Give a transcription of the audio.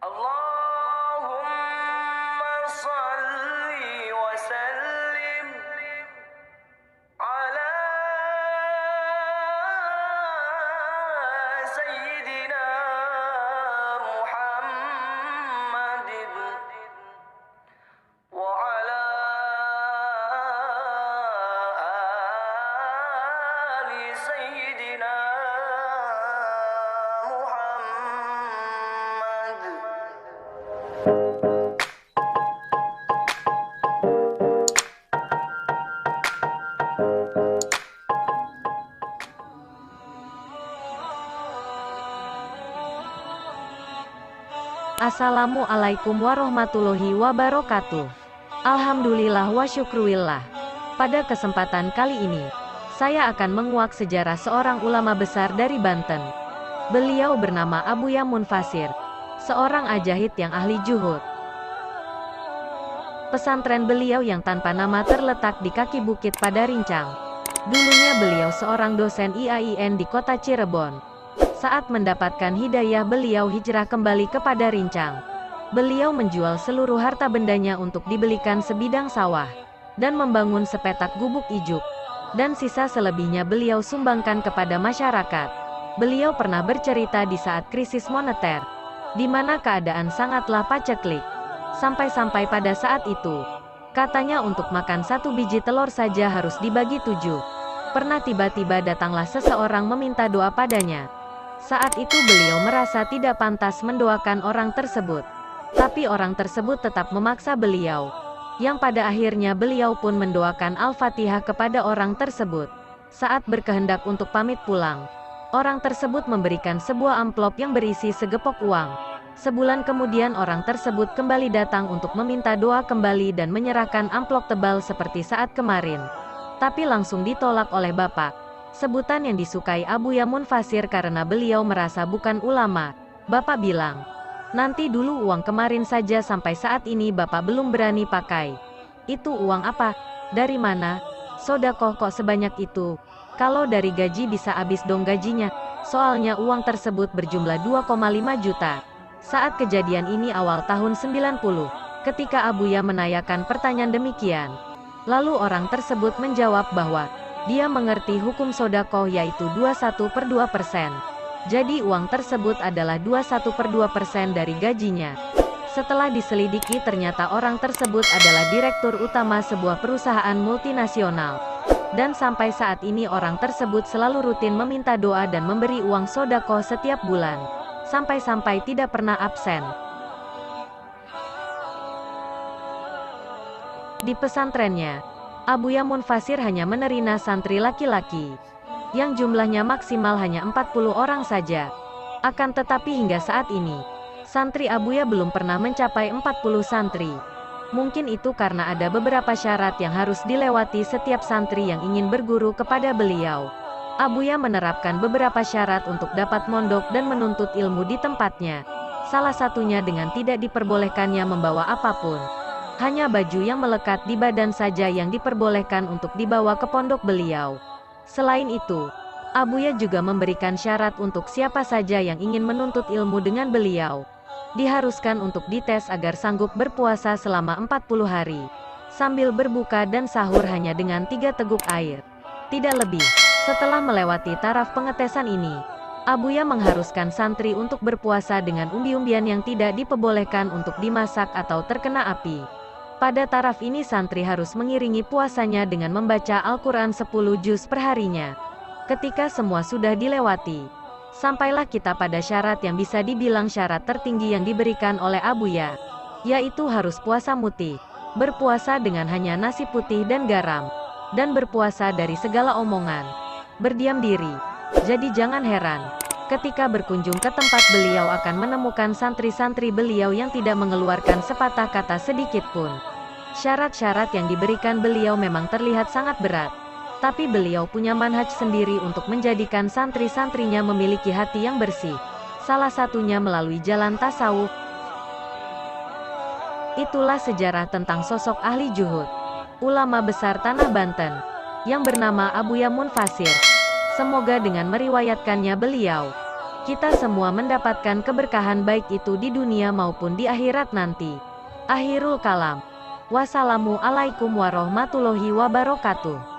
Allahumma salli wa sallim ala Sayyidina Muhammadin wa ala ali Sayyidina Muhammad. Assalamualaikum warahmatullahi wabarakatuh. Alhamdulillah wa syukrulillah. Pada kesempatan kali ini, saya akan menguak sejarah seorang ulama besar dari Banten. Beliau bernama Abuya Munfasir, seorang ajahid yang ahli juhud. Pesantren beliau yang tanpa nama terletak di kaki bukit pada Rincang. Dulunya beliau seorang dosen IAIN di kota Cirebon. Saat mendapatkan hidayah beliau hijrah kembali kepada Rincang. Beliau menjual seluruh harta bendanya untuk dibelikan sebidang sawah, dan membangun sepetak gubuk ijuk. Dan sisa selebihnya beliau sumbangkan kepada masyarakat. Beliau pernah bercerita di saat krisis moneter, di mana keadaan sangatlah paceklik. Sampai-sampai pada saat itu, katanya untuk makan 1 biji telur saja harus dibagi 7. Pernah tiba-tiba datanglah seseorang meminta doa padanya. Saat itu beliau merasa tidak pantas mendoakan orang tersebut. Tapi orang tersebut tetap memaksa beliau, yang pada akhirnya beliau pun mendoakan Al-Fatihah kepada orang tersebut. Saat berkehendak untuk pamit pulang, orang tersebut memberikan sebuah amplop yang berisi segepok uang. Sebulan kemudian orang tersebut kembali datang untuk meminta doa kembali dan menyerahkan amplop tebal seperti saat kemarin. Tapi langsung ditolak oleh Bapak. Sebutan yang disukai Abuya Munfasir karena beliau merasa bukan ulama. Bapak bilang, nanti dulu uang kemarin saja sampai saat ini Bapak belum berani pakai. Itu uang apa? Dari mana? Sodakoh kok sebanyak itu? Kalau dari gaji bisa habis dong gajinya. Soalnya uang tersebut berjumlah 2,5 juta. Saat kejadian ini awal tahun 90, ketika Abuya menanyakan pertanyaan demikian, lalu orang tersebut menjawab bahwa dia mengerti hukum sodakoh yaitu 21/2%. Jadi uang tersebut adalah 21/2% dari gajinya. Setelah diselidiki ternyata orang tersebut adalah direktur utama sebuah perusahaan multinasional. Dan sampai saat ini orang tersebut selalu rutin meminta doa dan memberi uang sodakoh setiap bulan. Sampai-sampai tidak pernah absen. Di pesantrennya, Abuya Munfasir hanya menerima santri laki-laki, yang jumlahnya maksimal hanya 40 orang saja. Akan tetapi hingga saat ini, santri Abuya belum pernah mencapai 40 santri. Mungkin itu karena ada beberapa syarat yang harus dilewati setiap santri yang ingin berguru kepada beliau. Abuya menerapkan beberapa syarat untuk dapat mondok dan menuntut ilmu di tempatnya. Salah satunya dengan tidak diperbolehkannya membawa apapun. Hanya baju yang melekat di badan saja yang diperbolehkan untuk dibawa ke pondok beliau. Selain itu, Abuya juga memberikan syarat untuk siapa saja yang ingin menuntut ilmu dengan beliau. Diharuskan untuk dites agar sanggup berpuasa selama 40 hari, sambil berbuka dan sahur hanya dengan 3 teguk air. Tidak lebih. Setelah melewati taraf pengetesan ini, Abuya mengharuskan santri untuk berpuasa dengan umbi-umbian yang tidak diperbolehkan untuk dimasak atau terkena api. Pada taraf ini santri harus mengiringi puasanya dengan membaca Al-Quran 10 juz perharinya. Ketika semua sudah dilewati, sampailah kita pada syarat yang bisa dibilang syarat tertinggi yang diberikan oleh Abuya, yaitu harus puasa mutih, berpuasa dengan hanya nasi putih dan garam, dan berpuasa dari segala omongan, berdiam diri. Jadi jangan heran, ketika berkunjung ke tempat beliau akan menemukan santri-santri beliau yang tidak mengeluarkan sepatah kata sedikit pun. Syarat-syarat yang diberikan beliau memang terlihat sangat berat. Tapi beliau punya manhaj sendiri untuk menjadikan santri-santrinya memiliki hati yang bersih. Salah satunya melalui jalan tasawuf. Itulah sejarah tentang sosok ahli juhud, ulama besar Tanah Banten, yang bernama Abuya Munfasir. Semoga dengan meriwayatkannya beliau, kita semua mendapatkan keberkahan baik itu di dunia maupun di akhirat nanti. Akhirul kalam. Wassalamualaikum warahmatullahi wabarakatuh.